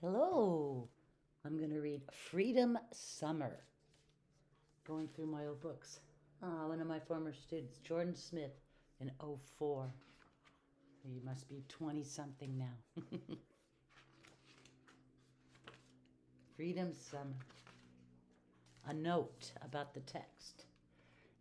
Hello. I'm going to read Freedom Summer. Going through my old books. One of my former students, Jordan Smith, in '04. You must be 20 something now. Freedom Summer. A note about the text.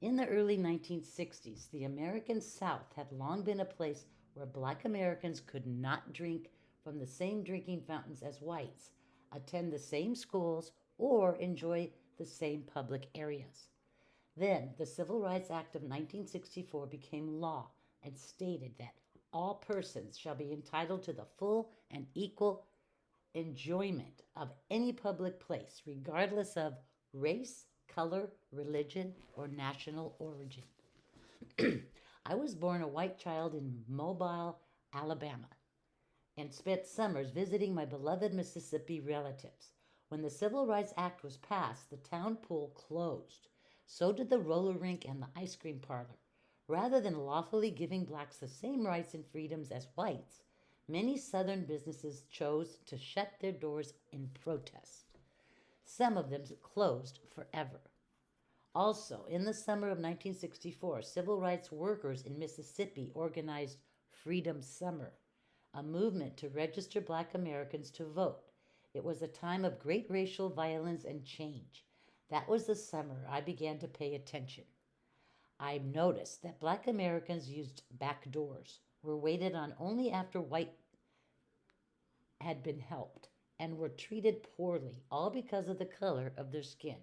In the early 1960s, the American South had long been a place where black Americans could not drink from the same drinking fountains as whites, attend the same schools, or enjoy the same public areas. Then, the Civil Rights Act of 1964 became law and stated that all persons shall be entitled to the full and equal enjoyment of any public place, regardless of race, color, religion, or national origin. I was born a white child in Mobile, Alabama, and spent summers visiting my beloved Mississippi relatives. When the Civil Rights Act was passed, the town pool closed. So did the roller rink and the ice cream parlor. Rather than lawfully giving blacks the same rights and freedoms as whites, many Southern businesses chose to shut their doors in protest. Some of them closed forever. Also, in the summer of 1964, civil rights workers in Mississippi organized Freedom Summer, a movement to register black Americans to vote. It was a time of great racial violence and change. That was the summer I began to pay attention. I noticed that black Americans used back doors, were waited on only after white had been helped, and were treated poorly, all because of the color of their skin.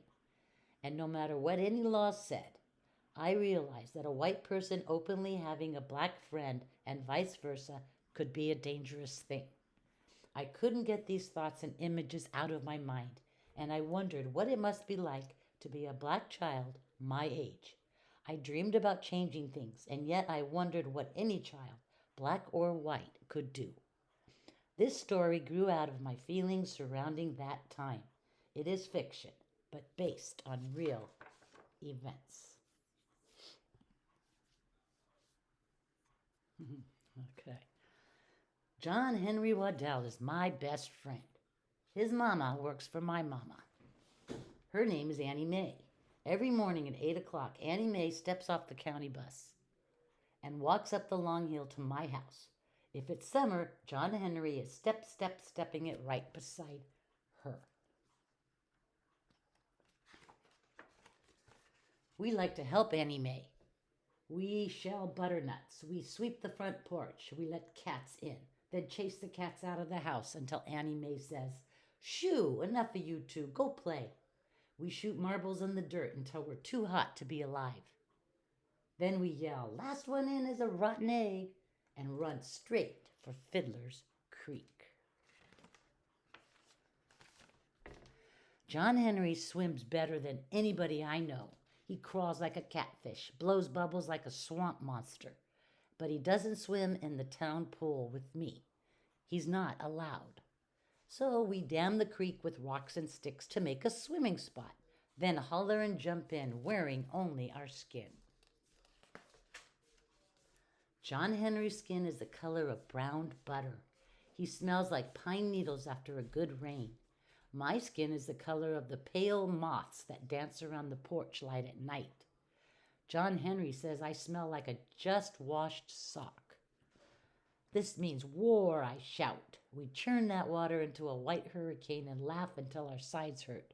And no matter what any law said, I realized that a white person openly having a black friend and vice versa could be a dangerous thing. I couldn't get these thoughts and images out of my mind, and I wondered what it must be like to be a black child my age. I dreamed about changing things, and yet I wondered what any child, black or white, could do. This story grew out of my feelings surrounding that time. It is fiction, but based on real events. Okay. John Henry Waddell is my best friend. His mama works for my mama. Her name is Annie Mae. Every morning at 8 o'clock, Annie Mae steps off the county bus and walks up the long hill to my house. If it's summer, John Henry is stepping it right beside her. We like to help Annie Mae. We shell butternuts. We sweep the front porch. We let cats in, then chase the cats out of the house until Annie Mae says, "Shoo, enough of you two, go play." We shoot marbles in the dirt until we're too hot to be alive. Then we yell, "Last one in is a rotten egg," and run straight for Fiddler's Creek. John Henry swims better than anybody I know. He crawls like a catfish, blows bubbles like a swamp monster. But he doesn't swim in the town pool with me. He's not allowed. So we dam the creek with rocks and sticks to make a swimming spot, then holler and jump in wearing only our skin. John Henry's skin is the color of browned butter. He smells like pine needles after a good rain. My skin is the color of the pale moths that dance around the porch light at night. John Henry says I smell like a just washed sock. This means war, I shout. We churn that water into a white hurricane and laugh until our sides hurt.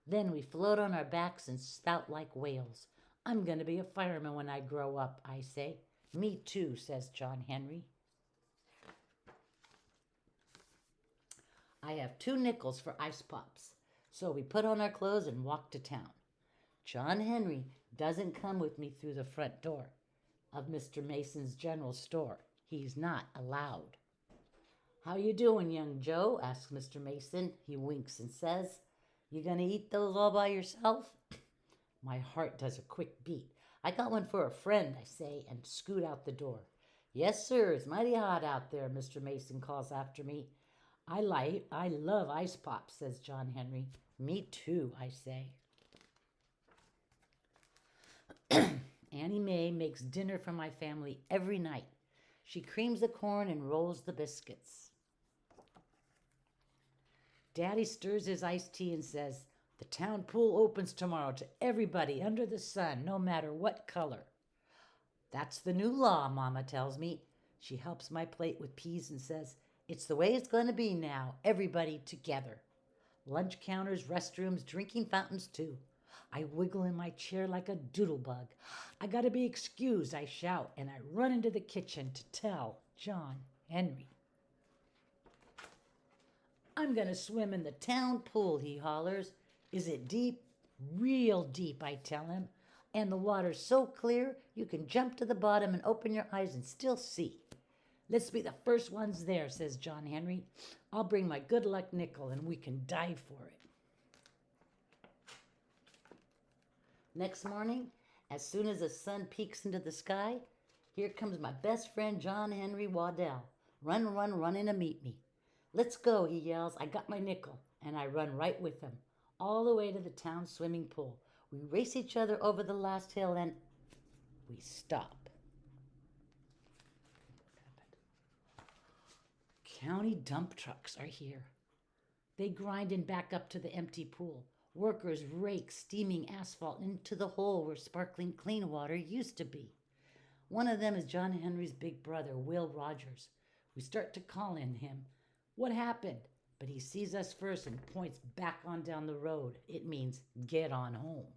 Then we float on our backs and spout like whales. I'm going to be a fireman when I grow up, I say. Me too, says John Henry. I have 2 nickels for ice pops. So we put on our clothes and walk to town. John Henry doesn't come with me through the front door of Mr. Mason's general store. He's not allowed. "How you doing, young Joe?" asks Mr. Mason. He winks and says, "You gonna eat those all by yourself?" My heart does a quick beat. "I got one for a friend," I say, and scoot out the door. "Yes, sir, it's mighty hot out there," Mr. Mason calls after me. I love ice pops," says John Henry. "Me too," I say. Annie Mae makes dinner for my family every night. She creams the corn and rolls the biscuits. Daddy stirs his iced tea and says, "The town pool opens tomorrow to everybody under the sun, no matter what color." "That's the new law," Mama tells me. She helps my plate with peas and says, "It's the way it's going to be now, everybody together." Lunch counters, restrooms, drinking fountains too. I wiggle in my chair like a doodlebug. "I gotta be excused," I shout, and I run into the kitchen to tell John Henry. "I'm gonna swim in the town pool," he hollers. "Is it deep?" "Real deep," I tell him. "And the water's so clear you can jump to the bottom and open your eyes and still see." "Let's be the first ones there," says John Henry. "I'll bring my good luck nickel and we can dive for it." Next morning, as soon as the sun peeks into the sky, here comes my best friend John Henry Waddell, running to meet me. "Let's go," he yells. "I got my nickel." And I run right with him, all the way to the town swimming pool. We race each other over the last hill and we stop. County dump trucks are here. They grind and back up to the empty pool. Workers rake steaming asphalt into the hole where sparkling clean water used to be. One of them is John Henry's big brother, Will Rogers. We start to call in him. "What happened?" But he sees us first and points back on down the road. It means get on home.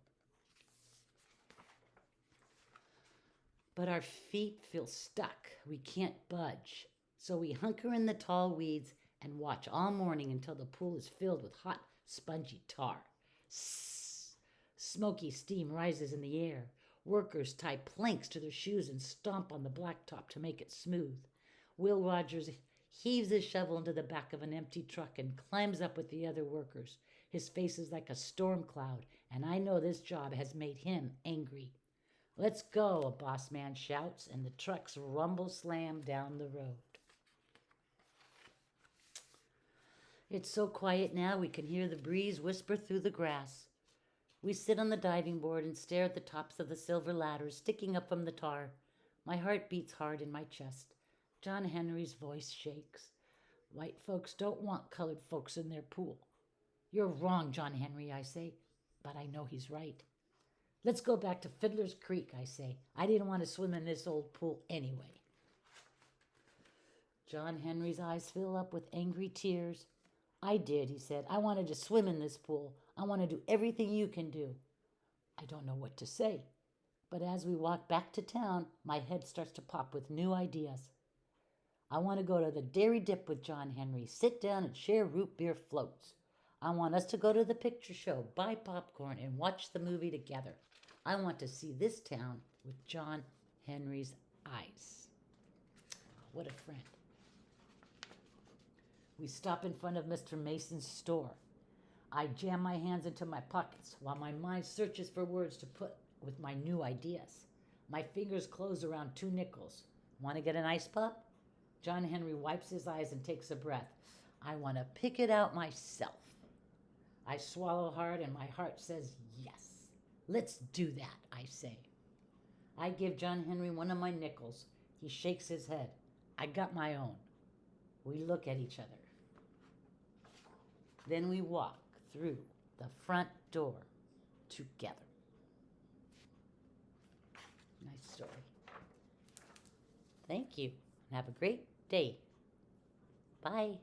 But our feet feel stuck. We can't budge. So we hunker in the tall weeds and watch all morning until the pool is filled with hot, spongy tar. Smoky steam rises in the air. Workers tie planks to their shoes and stomp on the blacktop to make it smooth. Will Rogers heaves his shovel into the back of an empty truck and climbs up with the other workers. His face is like a storm cloud, and I know this job has made him angry. "Let's go," a boss man shouts, and the trucks rumble slam down the road. It's so quiet now we can hear the breeze whisper through the grass. We sit on the diving board and stare at the tops of the silver ladders sticking up from the tar. My heart beats hard in my chest. John Henry's voice shakes. "White folks don't want colored folks in their pool." "You're wrong, John Henry," I say, but I know he's right. "Let's go back to Fiddler's Creek," I say. "I didn't want to swim in this old pool anyway." John Henry's eyes fill up with angry tears. "I did," he said. "I wanted to swim in this pool. I want to do everything you can do." I don't know what to say. But as we walk back to town, my head starts to pop with new ideas. I want to go to the Dairy Dip with John Henry, sit down and share root beer floats. I want us to go to the picture show, buy popcorn, and watch the movie together. I want to see this town with John Henry's eyes. What a friend. We stop in front of Mr. Mason's store. I jam my hands into my pockets while my mind searches for words to put with my new ideas. My fingers close around 2 nickels. "Want to get an ice pop?" John Henry wipes his eyes and takes a breath. "I want to pick it out myself." I swallow hard and my heart says yes. "Let's do that," I say. I give John Henry one of my nickels. He shakes his head. I got my own. We look at each other. Then we walk through the front door together. Nice story. Thank you, and have a great day. Bye.